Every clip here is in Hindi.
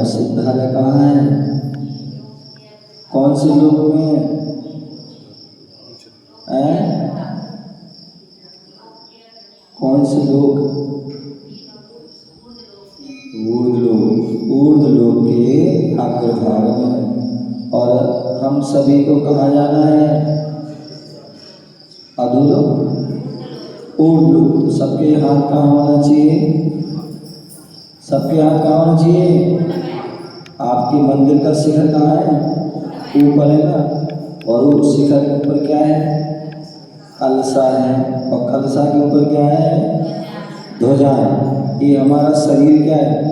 सिद्धालय कहाँ है? कौन से लोक में है? कौन से लोक? ऊर्ध्व लोक के अग्रभाग में। और हम सभी को कहाँ जाना है? अधोलोक, ऊर्ध्व। तो सबके हाथ कहाँ होना चाहिए? सबके हाथ कहाँ होना चाहिए? आपके मंदिर का शिखर कहाँ है? ऊपर है ना। और उस शिखर के ऊपर क्या है? कलशा है। और कलशा के ऊपर क्या है? ध्वजा है। ये हमारा शरीर क्या है?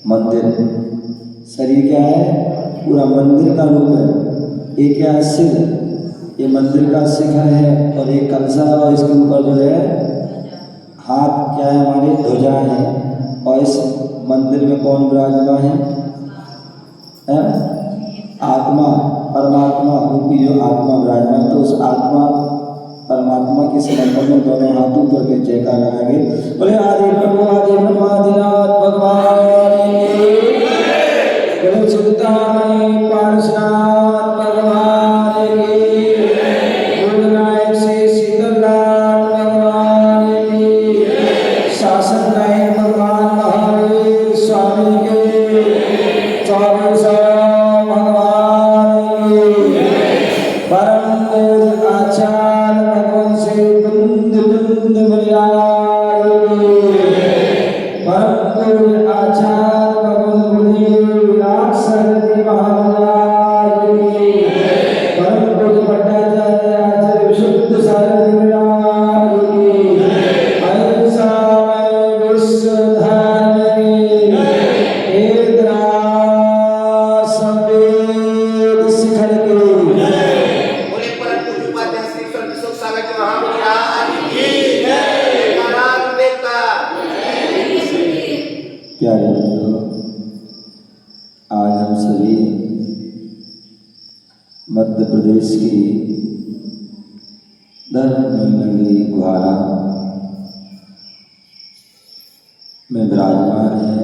मंदिर। शरीर क्या है? पूरा मंदिर का रूप है। ये क्या है? शिव। ये मंदिर का शिखर है। और ये कलशा है और इसके ऊपर जो है हाथ क्या है? हमारे ध्वजा है। और इस मंदिर में कौन विराजमान है? आत्मा, परमात्मा रूपी जो आत्मा विराजमान। तो उस आत्मा परमात्मा के समर्पण में दोनों हाथों पर के जयकार लगाएंगे। बोले आदि प्रभु आदि ब्रह्मादिनाथ भगवान की। बोले चिंतामणि पार्श्वनाथ भगवान की। गुरुनायक श्री शीतलनाथ भगवान की। शासन नायक भगवान महावीर स्वामी के। 24 भगवान की। परम पूज्य आचार्य भगवान श्री कुंद बलियार की। परम पूज्य आचार्य भगवान मुनि विलास सरस्वती महाराज की। परम पूज्य भट्टाचार्य आचार्य विशुद्ध सरस्वती महाराज की। अहिंसा में विश्व धर्म की। एकता संवेद शिखर की। प्यारे बंधुओं, आज हम सभी मध्य प्रदेश की धर्म नगरी ग्वारा में विराजमान है।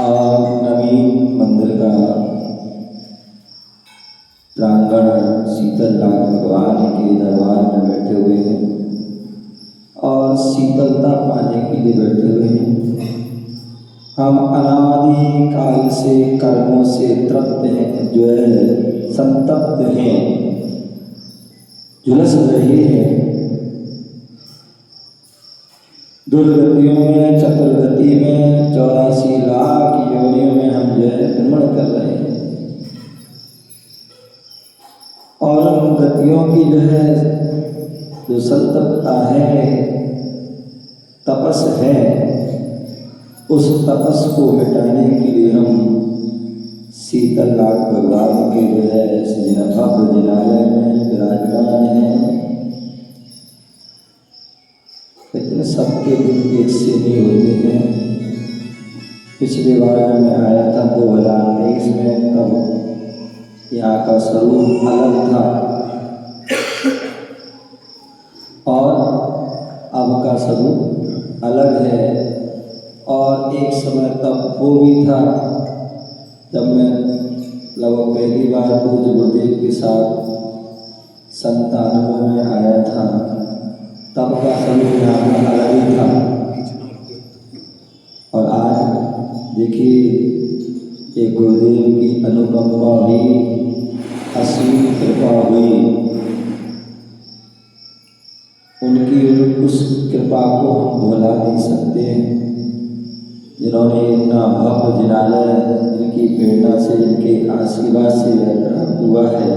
और नवी प्राचीन मंदिर का प्रांगण शीतलनाथ भगवान के दरबार में बैठे हुए हैं और शीतलता पाने के लिए बैठे हुए हैं। हम अनादि काल से कर्मों से तृप्त हैं, जो है संतप्त हैं, झुलस रहे हैं दुर्गतियों में, चतुर्गति में, 84 लाख योनियों में हम जो है भ्रमण कर रहे हैं। और उन गतियों की जो है जो संतप्तता है, तपस है, उस तपस को मिटाने के लिए हम शीतलनाथ भगवान के जो है भव्य जिनालय में विराजमान हैं। लेकिन सबके दिन एक से नहीं होते हैं। पिछले बार मैं आया था 2023 में, तब यहाँ का स्वरूप अलग था और अब का स्वरूप अलग है। और एक समय तब वो भी था जब मैं लगभग पहली बार पूज्य गुरुदेव के साथ 97 में आया था, तब का स्वरूप यहाँ का अलग ही था। और आज देखिए एक गुरुदेव की अनुकंपा हुई, असीम कृपा हुई, उनकी उस कृपा को हम भुला नहीं सकते हैं। जिन्होंने इतना भव्य जिनालय जिनकी प्रेरणा से, इनके आशीर्वाद से प्राप्त हुआ है।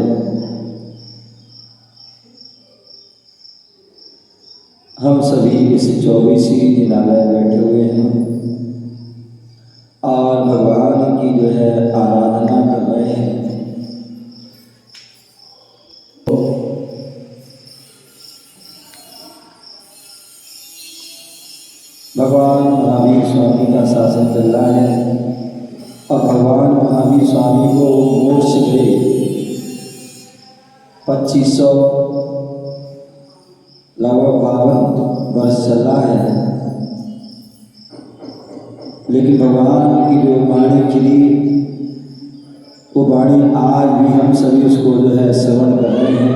हम सभी इस 24वीं जिनालय बैठे हुए हैं और भगवान की जो है आराधना कर रहे हैं। भगवान महावीर स्वामी का शासन चल रहा है और भगवान महावीर स्वामी को मोक्ष दे 2500 लगभग 52 वर्ष चल रहा है। लेकिन भगवान की जो वाणी खिली, वो वाणी आज भी हम सभी उसको जो है श्रवण कर रहे हैं।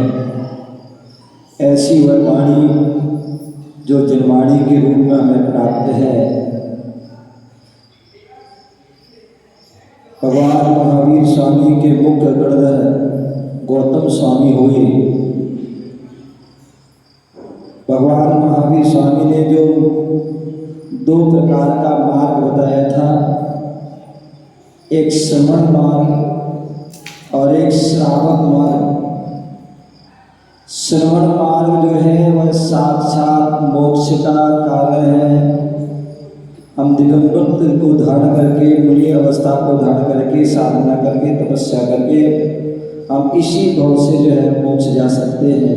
ऐसी वह वाणी जो जनवाणी के रूप में हमें प्राप्त है। भगवान महावीर स्वामी के मुख्य गणधर गौतम स्वामी हुए। भगवान महावीर स्वामी ने जो 2 प्रकार का मार्ग बताया था, एक श्रवण मार्ग और एक श्रावक मार्ग। श्रवण मार्ग जो है वह साक्षात मोक्ष का कारण है। हम दिगंबर को धारण करके, मुनि अवस्था को धारण करके, साधना करके, तपस्या करके हम इसी भाव से जो है मोक्ष जा सकते हैं।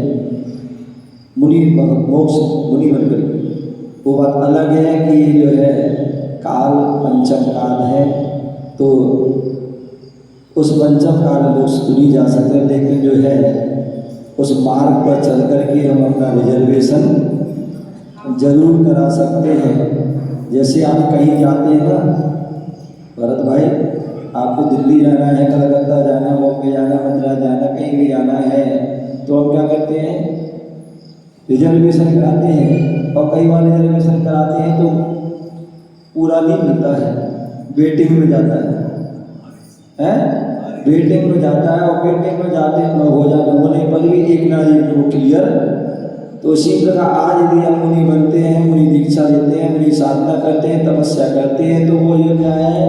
मुनि मोक्ष मुनि बनकर वो बात अलग है कि जो है काल पंचम काल है, तो उस पंचम काल मोक्ष तो नहीं जा सकते। लेकिन जो है उस मार्ग पर चल करके हम अपना रिजर्वेशन जरूर करा सकते हैं। जैसे आप कहीं जाते हैं ना भरत भाई, आपको दिल्ली जाना है, कलकत्ता जाना, बॉम्बे जाना, मद्रास जाना, कहीं भी जाना है, तो हम क्या करते हैं? रिजर्वेशन कराते हैं। और कई बार रिजर्वेशन कराते हैं तो पूरा नहीं मिलता है, वेटिंग में जाता है, वेटिंग में जाता है। और वेटिंग में जाते होने पर भी एक ना एक वो क्लियर। तो इसी प्रकार आज यदि हम मुनि बनते हैं, मुनि दीक्षा लेते हैं, मुनि साधना करते हैं, तपस्या करते हैं, तो वो ये क्या है,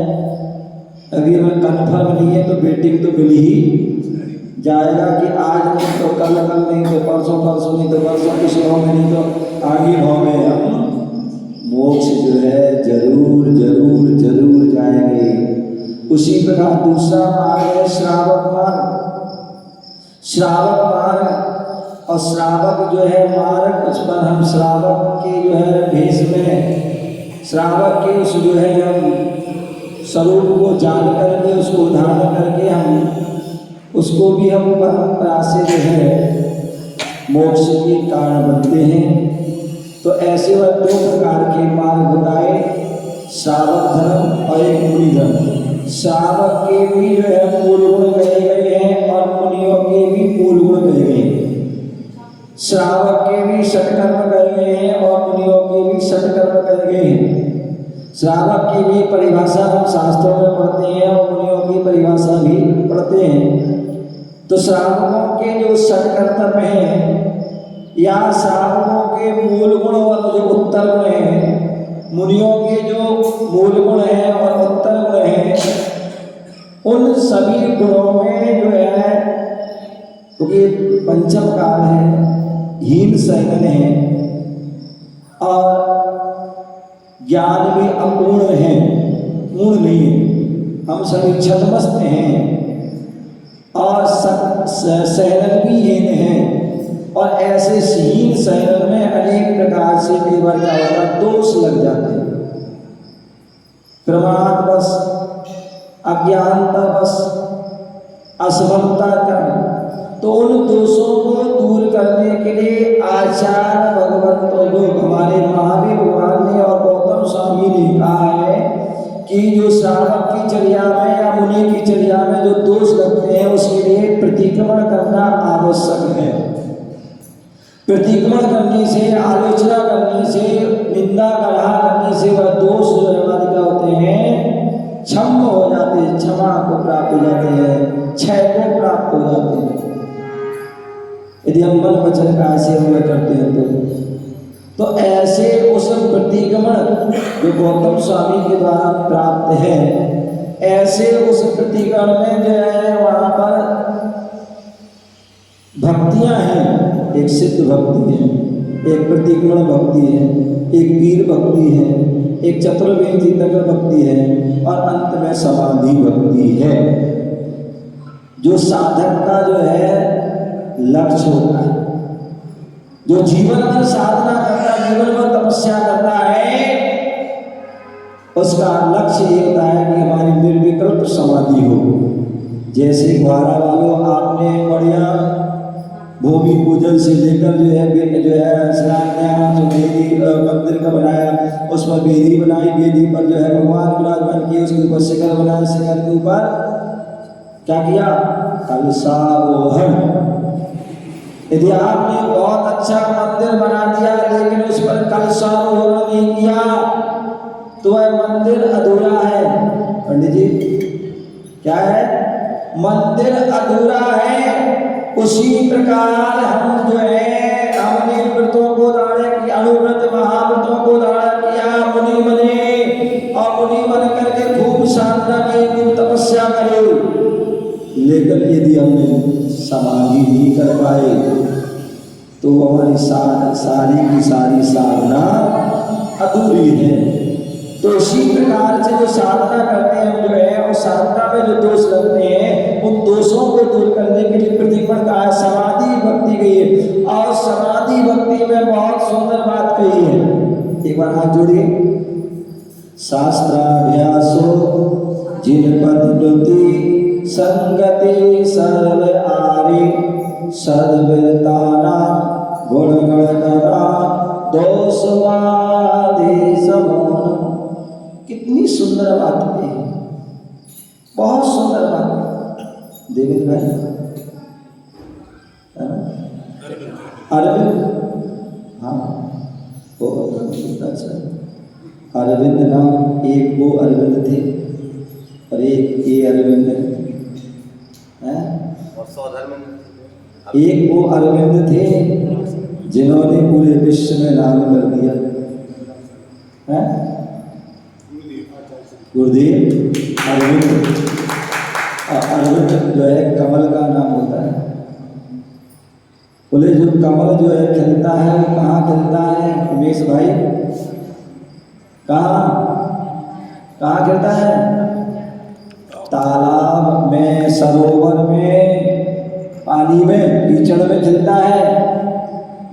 अभी हमें कन्फर्म नहीं है तो वेटिंग तो मिल ही जाएगा कि आज नहीं तो कल, कल नहीं तो परसों, परसों नहीं तो परसों, पिछले भाव में नहीं तो आगे भाव में हम मोक्ष जो है जरूर जरूर जरूर जाएंगे। उसी प्रकार दूसरा मार्ग है श्रावक मार्ग। श्रावक मार्ग और श्रावक जो है मार्ग, उस पर हम श्रावक के जो है भेष में, श्रावक के उस जो है हम स्वरूप को जान करके, उसको धारण करके हम उसको भी हम परंपरा से जो है मोक्ष के कारण बनते हैं। तो ऐसे वह 2 प्रकार के मार्ग बताए, श्रावक धर्म और एक मुनि धर्म। श्रावक के भी जो है मूल गुण कहे गए हैं और मुनियों के भी मूल गुण कहे गए हैं। श्रावक के भी षटकर्म कहे गए हैं और मुनियों के भी षटकर्म कहे गए हैं। श्रावक की भी परिभाषा हम शास्त्रों में पढ़ते हैं और मुनियों की परिभाषा भी पढ़ते हैं। तो श्रावकों के जो षटकर्तव्य हैं या श्रावकों के मूल गुण और जो उत्तर गुण हैं, मुनियों के जो मूल गुण हैं और उत्तर गुण हैं, उन सभी गुणों में जो है, क्योंकि पंचम काल है, हीन शयन है और ज्ञान भी अपूर्ण है, पूर्ण नहीं है, हम सभी छद्मस्त हैं और शयन भी हीन है। और ऐसे हीन शयन में अनेक प्रकार से कई बार क्या होता है, दोष लग जाते हैं, प्रमाद बस, अज्ञानता बस, असमता का। तो उन दोषों को दूर करने के लिए आचार्य भगवंतों को हमारे महावीर भगवान ने और गौतम स्वामी ने कहा है कि जो श्रावक की चर्या में या मुनि की चर्या में जो दोष लगते हैं उसके लिए प्रतिक्रमण करना आवश्यक है। प्रतिक्रमण करने से, आलोचना करने से, निंदा कलह करने से वह दोष जो हमारे क्या होते हैं, क्षम हो जाते हैं, क्षमा को प्राप्त हो जाते हैं, क्षय को प्राप्त हो जाते हैं, यदि हम मन वचन का ऐसे हुए करते हैं तो ऐसे उस प्रतिक्रमण जो गौतम स्वामी के द्वारा प्राप्त है, ऐसे उस प्रतिक्रमण में जो है वहाँ पर भक्तियाँ हैं। एक सिद्ध भक्ति है, एक प्रतिक्रमण भक्ति है, एक वीर भक्ति है, एक चतुर्वेदी तक भक्ति है और अंत में समाधि भक्ति है, जो साधक का जो है लक्ष्य होता है। जो जीवन भर साधना करता है, जीवन भर तपस्या करता है, उसका लक्ष्य ये होता है कि हमारी निर्विकल्प समाधि हो। जैसे ग्वारा वालों, आपने बढ़िया भूमि पूजन से लेकर जो है स्नान किया, जो बेदी मंदिर का बनाया, उस पर बेदी बनाई, बेदी पर जो है भगवान विराजमान किए, उसके ऊपर शिखर बनाया, शिखर के ऊपर क्या किया, कलशारोहण। यदि आपने बहुत अच्छा मंदिर बना दिया लेकिन उस पर कलशारोहण नहीं किया तो वह मंदिर अधूरा है। पंडित जी क्या है, मंदिर अधूरा है। उसी प्रकार हम जो है, हमने व्रतों को धारण किया, अनुव्रत महाव्रतों को धारण किया, मुनि बने और मुनि बन करके खूब साधना की, खूब तपस्या करे, लेकिन यदि हमने समाधि नहीं कर पाए तो हमारी सारी की सारी साधना अधूरी है। तो इसी प्रकार से जो साधना करते हैं हम जो है, उस साधना में जो दोष लगते हैं, उन दोषों को दूर करने के लिए प्रतिक्रमण का है, समाधि भक्ति कही है। और समाधि भक्ति में बहुत सुंदर बात कही है, एक बार हाथ जोड़िए। शास्त्राभ्यासो जिनपति संगति सर्व आरे, सद्विरताना गुणगणकरा दोषवादे समोन। कितनी सुंदर बात है, बहुत सुंदर बात। देवेंद्र भाई, अरविंद, हाँ बहुत अच्छा। अरविंद नाम, एक वो अरविंद थे और एक ये अरविंद है। एक वो अरविंद थे जिन्होंने पूरे विश्व में नाम कर दिया है, गुरुदेव अरविंद। अरविंद जो है कमल का नाम होता है। बोले जो कमल जो है खिलता है वो कहाँ खिलता है उमेश भाई, कहाँ खिलता है? तालाब में, सरोवर में, पानी में, कीचड़ में खिलता है।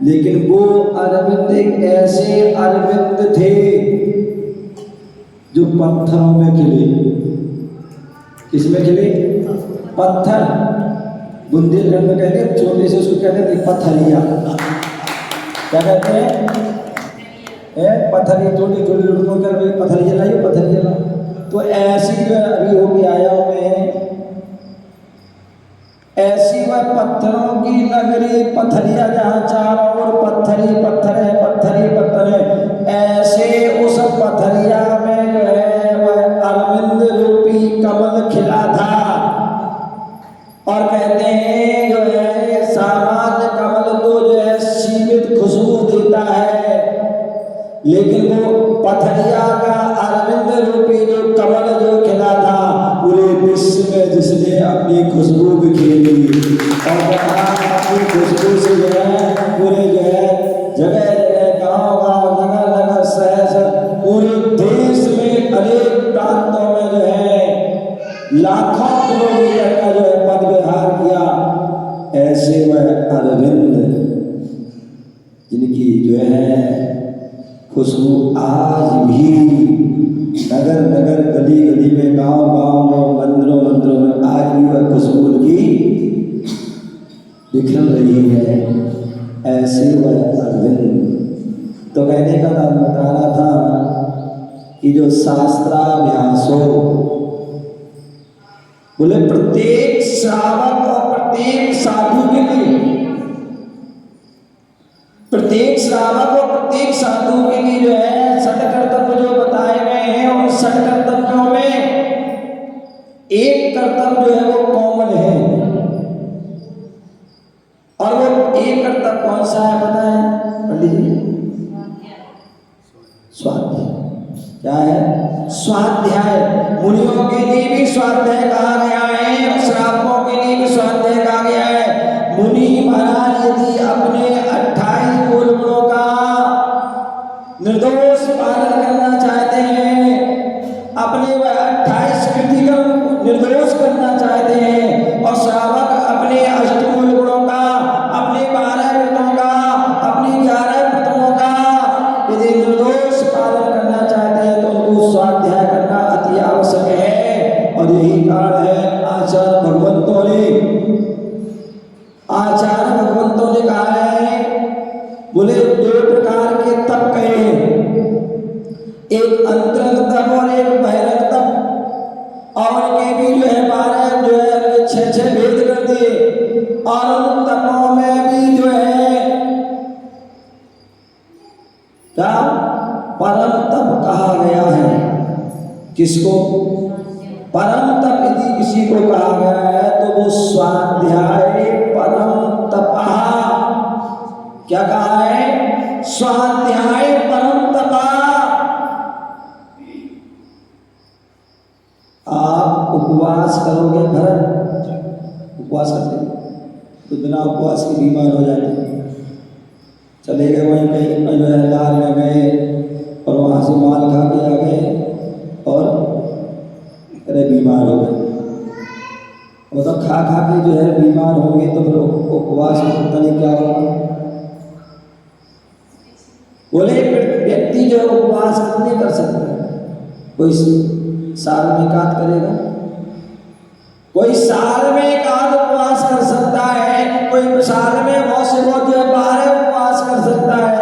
लेकिन वो अरविंद एक ऐसे अरविंद थे जो पत्थरों में खिले। किसमें खिले? पत्थर। बुंदेलखंड में कहते हैं, छोटे से उसको कहते थे पत्थरिया। क्या कहते हैं? पत्थरिया, छोटी छोटी लुटकों कर पत्थरिया लाइए, पत्थरिया लाओ। तो ऐसी जो अभी होके आया हूं मैं, ऐसी वह पत्थरों की नगरी, पत्थरिया जहां चारों ओर पत्थर ही पत्थर है, पत्थर ही पत्थर है, ऐसे उस पत्थरिया में जो है वह अरविंद रूपी कमल खिला था। और कहते हैं जो है सामान्य कमल तो जो है सीमित खुशबू देता है, लेकिन वो पत्थरिया का अरविंद रूपी जो कमल जो खिला था, पूरे विश्व में जिसने अपनी खुशबू बिखेरी और अपनी खुशबू से जो है पूरे जो है जगह जगह गांव गांव नगर नगर शहर पूरे देश में अनेक प्रांतों में जो है लाखों किलोमीटर का जो है पद विहार किया। ऐसे वह अरविंद जिनकी जो है खुशबू आज भी नगर नगर गली गली में गांव गांव में मंदिरों मंदिरों में आज भी वह खुशबू की बिखर रही है। ऐसे वह अरविंद। तो कहने का नाम बता रहा था कि जो शास्त्राभ्यास हो, बोले प्रत्येक श्रावक और प्रत्येक साधु के लिए, प्रत्येक श्रावक और प्रत्येक साधु के लिए जो है षट कर्तव्य जो बताए गए हैं, उन षट कर्तव्यों में एक कर्तव्य जो है वो कॉमन है। और वो एक कर्तव्य कौन सा है पता है पंडित जी? स्वाध्याय। क्या है? स्वाध्याय। मुनियों के लिए भी स्वाध्याय कहा गया है और श्रावकों के लिए भी स्वाध्याय कहा गया है। मुनि महाराज यदि अपने 28 मूल गुणों का निर्दोष पालन करना चाहते हैं, अपने वह 28 कृति का निर्दोष करना चाहते हैं, और श्रावक अपने अष्टमूल गुणों का, अपने 12 कृतों का, अपनी 11 कृतों का यदि निर्दोष पालन करना चाहते हैं तो उनको स्वाध्याय करना अति आवश्यक है। और यही कारण है आचार्य भगवंतों ने कहा है, बोले 2 प्रकार के तप कहे हैं, एक अंतरंग तप और एक बहिरंग तप। और उनके भी जो है 12 जो है 6 भेद कर दिए। और उन तपों में भी जो है क्या परम तप कहा गया है। किसको परम तप यदि किसी को कहा गया है तो वो स्वाध्याय परम तपः। क्या कहा है? स्वाध्याय परम तपः। आप उपवास करोगे, भरत उपवास करते तो बिना उपवास के बीमार हो जाते, चले गए वहीं कहीं जो है लाल में गए और वहां से माल खा के आ गए और अरे बीमार हो गए। मतलब खा खा के जो है बीमार होंगे तो फिर उपवास में पता नहीं क्या होगा। बोले व्यक्ति जो है उपवास नहीं कर सकता है। कोई साल में एकाध करेगा, कोई साल में एकाध उपवास कर सकता है, कोई साल में बहुत से बहुत जो है 12 उपवास कर सकता है,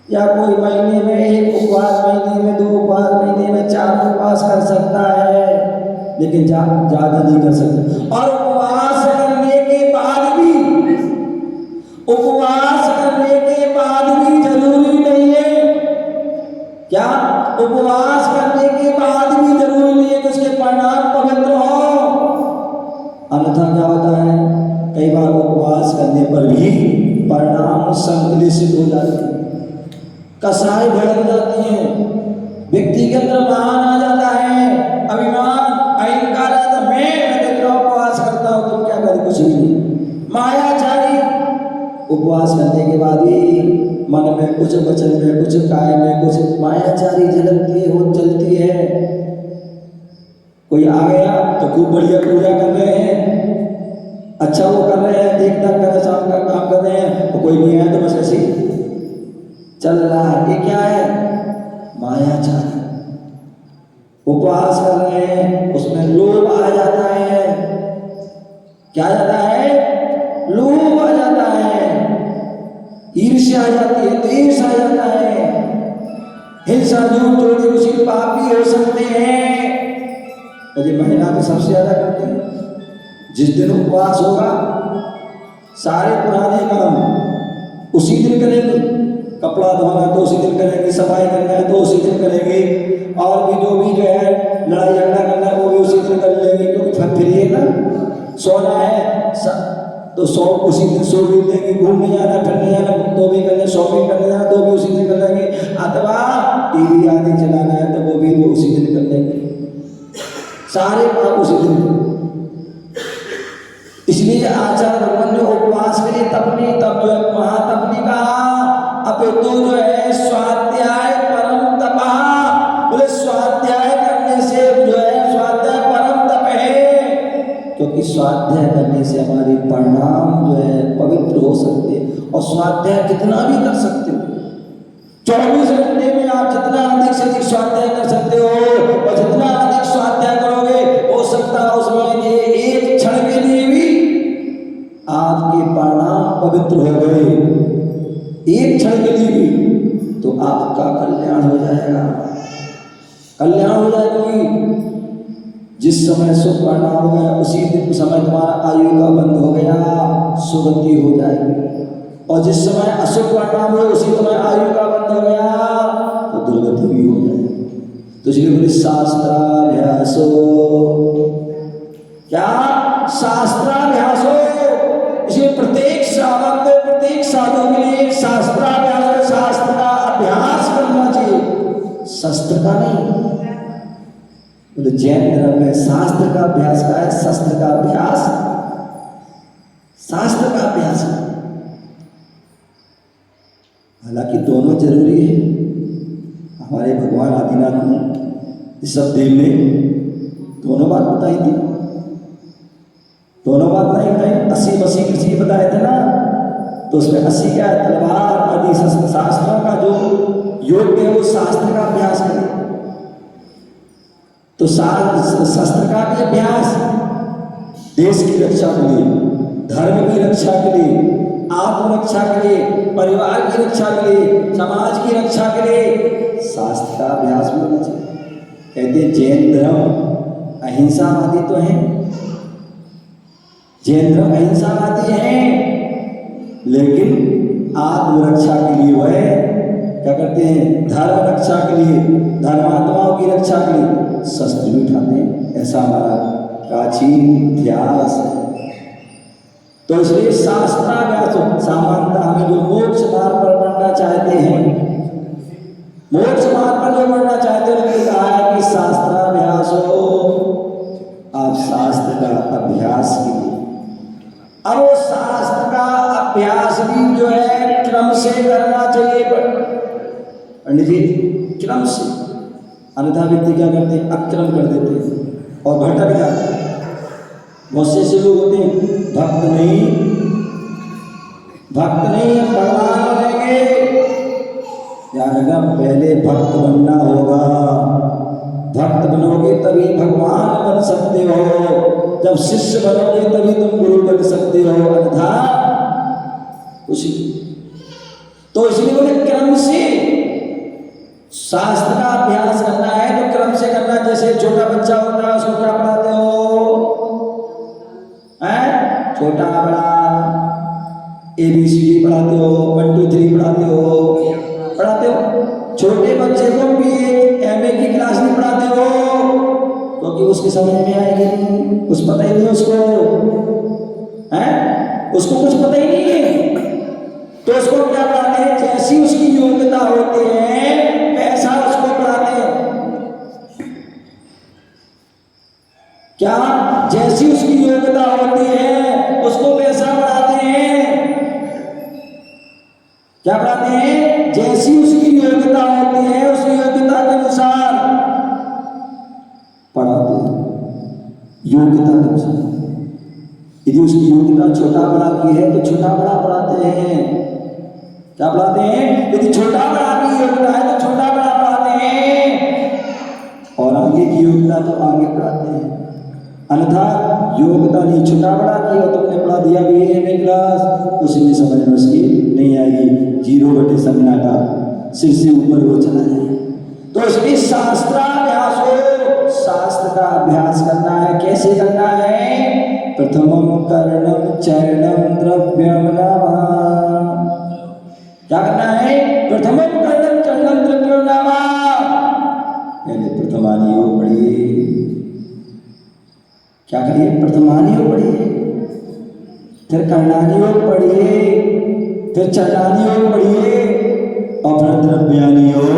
या कोई महीने में 1 उपवास, महीने में 2 उपवास, महीने में 4 उपवास कर सकता है, लेकिन ज्यादा नहीं कर सकता। और उपवास करने के बाद भी, उपवास करने के बाद भी जरूरी नहीं है। क्या? उपवास करने के बाद भी जरूरी नहीं है कि उसके परिणाम पवित्र हो। अन्यथा क्या होता है, कई बार उपवास करने पर भी परिणाम संकलित हो जाते हैं, कसाई भड़क जाती है, व्यक्ति के अंदर मान आ जाता है, अभिमान अहंकार आता है, मैं देख रहा हूं उपवास करता हूं, तुम क्या करे? कुछ भी नहीं। मायाचारी उपवास करने के बाद भी मन में कुछ, वचन में कुछ, काय में कुछ मायाचारी झलकती है, वो चलती है। कोई आ गया तो खूब बढ़िया पूजा कर रहे हैं, अच्छा वो कर रहे हैं, देख दाख कर शाम का काम कर रहे हैं, तो कोई नहीं आया तो बस ऐसे चल रहा है। ये क्या है? मायाचारी। उपवास कर रहे हैं, उसमें लोभ आ जाता है। क्या आ जाता है? लोभ आ जाता है, ईर्ष्या आ जाती है, द्वेष आ जाता है, हिंसा सर्जों चोरी कुशील पापी हो सकते हैं। और ये महिला तो सबसे ज्यादा करते हैं। जिस दिन उपवास होगा सारे पुराने काम उसी दिन करेंगे, कपड़ा धोना तो उसी दिन करेंगे, सफाई करना है तो उसी दिन करेंगे, और भी जो है लड़ाई झगड़ा करना है वो भी उसी दिन कर लेंगे, क्योंकि फिर ये ना सोना है तो सो उसी दिन सो भी लेंगे, घूमने जाना फिरने जाना तो भी कर लेंगे, शॉपिंग करने जाना तो भी उसी दिन कर लेंगे, अथवा टीवी आदि चलाना है तो वो भी वो उसी दिन कर लेंगे, सारे काम उसी दिन। इसलिए आचार्य भगवान ने उपवास के लिए तब जो है महातप ने कहा, अपितु जो है स्वाध्याय परम तपः, बोले स्वाध्याय करने से जो है स्वाध्याय परम तप है, क्योंकि स्वाध्याय करने से हमारे परिणाम जो है पवित्र हो सकते हैं। और स्वाध्याय कितना भी कर सकते हो, 24 घंटे में आप जितना अधिक से अधिक स्वाध्याय कर सकते हो, और जितना अधिक स्वाध्याय करोगे हो सकता है उसमें ये एक क्षण के लिए भी आपके परिणाम पवित्र हो गए, एक क्षण के लिए भी तो आपका कल्याण हो जाएगा, कल्याण हो जाएगा। जिस समय शुभ परिणाम हो गया उसी दिन समय तुम्हारा आयु का बंद हो गया, सुगति हो जाएगी, और जिस समय अशुभ परिणाम हो उसी समय आयु का बंद हो गया तो दुर्गति भी हो जाएगी। तो इसलिए बोले शास्त्राभ्यासो, क्या शास्त्राभ्यासो, इसलिए प्रत्येक श्रावक को प्रत्येक साधु के लिए शास्त्राभ्यास, शास्त्र का अभ्यास करना चाहिए, शस्त्र का नहीं। बोले जैन धर्म में शास्त्र का अभ्यास का है, शस्त्र का अभ्यास, शास्त्र का अभ्यास है। हालांकि दोनों जरूरी है। हमारे भगवान आदिनाथ ने इस सब देव ने दोनों बात बताई थी, दोनों बात नहीं बताई, 80 कृषि बताए थे ना, तो उसमें 80 क्या है, तलवार आदि शास्त्रों का जो योग है वो शास्त्र का अभ्यास करें। तो शस्त्र का भी अभ्यास देश की रक्षा के लिए, धर्म की रक्षा के लिए, आत्मरक्षा के लिए, परिवार की रक्षा के लिए, समाज की रक्षा के लिए शास्त्र का अभ्यास भी होना चाहिए। कहते हैं जैन धर्म अहिंसावादी तो है, जैन धर्म अहिंसावादी है, लेकिन आत्मरक्षा के लिए वह क्या करते हैं, धर्म रक्षा के लिए, धर्मात्माओं की रक्षा के लिए शस्त्र भी उठाते हैं। ऐसा हमारा प्राचीन इतिहास है। तो इसलिए शास्त्राभ्यास, सामान्यतः हमें जो मोक्ष मार्ग पर बढ़ना चाहते हैं, मोक्ष मार्ग पर जो बढ़ना चाहते हैं, उन्होंने कहा है कि शास्त्राभ्यास हो, आप शास्त्र का अभ्यास कीजिए। अब वो शास्त्र का अभ्यास भी जो है क्रम से करना चाहिए पंडित जी, क्रम से, अन्यथा व्यक्ति क्या करते हैं, अक्रम कर देते हैं और भटक जाते हैं। बहुत से लोग होते हैं भक्त नहीं हम भगवान बनेंगे, यार अगर पहले भक्त बनना होगा, भक्त बनोगे तभी भगवान बन सकते हो, जब शिष्य बनोगे तभी तुम गुरु बन सकते हो, अन्यथा कुछ। तो इसलिए बोले क्रम से शास्त्र का अभ्यास करना है तो क्रम से करना। जैसे छोटा बच्चा होता है उसको क्या पढ़ाते हो, छोटा बड़ा ABCD पढ़ाते हो, 1 2 3 पढ़ाते हो। छोटे बच्चे को MA की क्लास नहीं पढ़ाते हो, क्योंकि उसके समझ में आएगी नहीं, कुछ पता ही नहीं उसको, उसको कुछ पता ही नहीं है। तो उसको क्या पढ़ाते हैं, जैसी उसकी योग्यता होती है ऐसा उसको पढ़ाते हैं। क्या, जैसी उसकी योग्यता होती है उसको वैसा पढ़ाते हैं। क्या पढ़ाते हैं, जैसी उसकी योग्यता होती है उस योग्यता के अनुसार पढ़ाते हैं, योग्यता के अनुसार। यदि उसकी योग्यता छोटा बड़ा की है तो छोटा बड़ा पढ़ाते हैं। क्या पढ़ाते हैं, यदि छोटा बड़ा की योग्यता है तो छोटा बड़ा पढ़ाते हैं, और आगे की योग्यता तो आगे पढ़ाते हैं। अन्यथा योग्यता नहीं, छोटा बड़ा की और तुमने पढ़ा दिया BA क्लास, उसमें समझ में उसकी नहीं आएगी, 0 बटे सन्नाटा, सिर से ऊपर वो चला जाए। तो इसलिए शास्त्राभ्यास हो, शास्त्र का अभ्यास करना है। कैसे करना है? प्रथमम कर्णम चरणम द्रव्यम नमः। क्या करना है? प्रथमम कर्णम चरणम द्रव्यम नमः। पहले प्रथमानी योग पढ़िए। क्या करिए? प्रथमानी योग पढ़िए, फिर कर्णानी योग पढ़िए, फिर चरणानी योग पढ़िए और फिर द्रव्यानी योग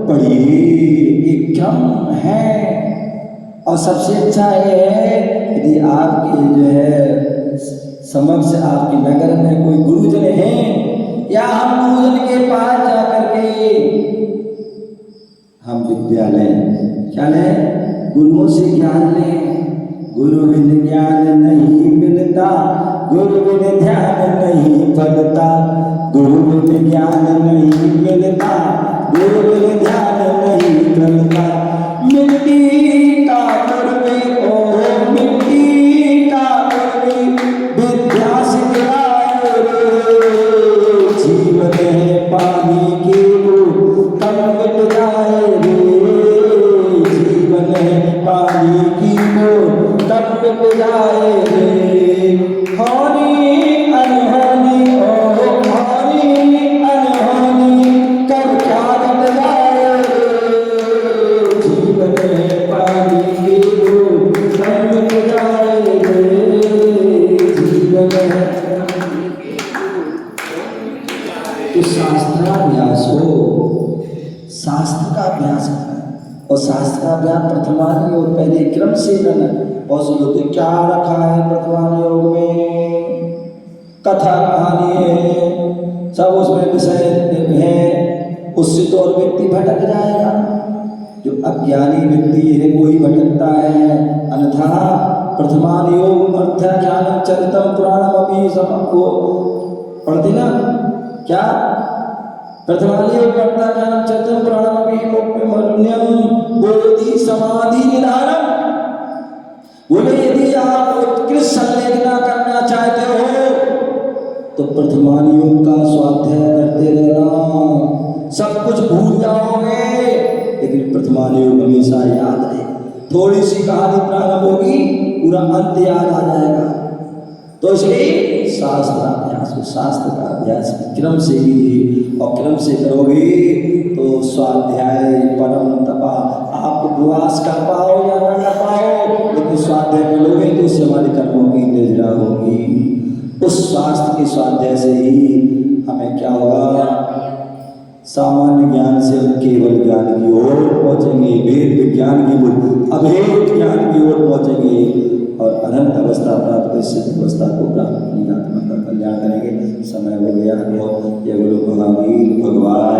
पढ़िए। एक क्रम है। और सबसे अच्छा ये है यदि आपके जो है समक्ष आपके नगर में कोई गुरुजन है, या हम गुरुजन के पास जाकर के हम विद्यालय क्या लें? गुरुओं से ज्ञान लें। गुरु बिन ज्ञान नहीं मिलता, गुरु बिन ध्यान नहीं फलता। गुरु बिन ज्ञान नहीं मिलता, गुरु बिन ध्यान नहीं फलता। मिट्टी का गुरु ओ मिट्टी का गुरु विद्या सिखाए रे। जीवन है पानी की बूंद कब मिट जाए रे। जीवन है पानी की बूंद कब मिट जाए रे। होनी अनहोनी ओ होनी अनहोनी कब क्या मिट जाए रे। जीवन है पानी की बूंद कब मिट जाए रे। जीवन है तो शास्त्राभ्यास हो, शास्त्र का अभ्यास करना। और शास्त्र का अभ्यास प्रथमानी योग पहले क्रम से करना। बहुत से लोग क्या रखा है प्रथमानी योग में? कथा कहानी है, सब उसमें विषय है, उससे तो और व्यक्ति भटक जाएगा। जो अज्ञानी व्यक्ति है वही भटकता है। अन्यथा प्रथमान योग अर्थ ज्ञानम चरितम पुराणम अभी सब को पढ़ते ना क्या? प्रथमान योग पढ़ता ज्ञानम चरितम पुराणम अभी मोक्ष बोधि समाधि निधानम। बोले यदि आप उत्कृष्ट संलेखना करना चाहते हो तो प्रथमान योग का स्वाध्याय करते रहना। सब कुछ भूल जाओगे लेकिन प्रथमान योग हमेशा याद रहेगा। थोड़ी सी कहानी प्रारंभ होगी, पूरा अंत याद आ जाएगा। तो इसलिए शास्त्राभ्यास, शास्त्र का अभ्यास क्रम से कीजिए। और क्रम से करोगे तो स्वाध्याय परम तपा। आप उपवास कर पाओ या न कर पाओ, लेकिन स्वाध्याय करोगे तो उससे हमारी कर्मों की निर्जरा होगी। उस शास्त्र के स्वाध्याय से ही हमें क्या होगा? सामान्य ज्ञान से हम केवल ज्ञान की ओर पहुंचेंगे, वेद विज्ञान की ओर, अभेद ज्ञान की ओर पहुंचेंगे और अनंत अवस्था प्राप्त कर सिद्ध अवस्था को प्राप्त अपनी आत्मा का कल्याण करेंगे। समय हो गया। ये बोलो महावीर भगवान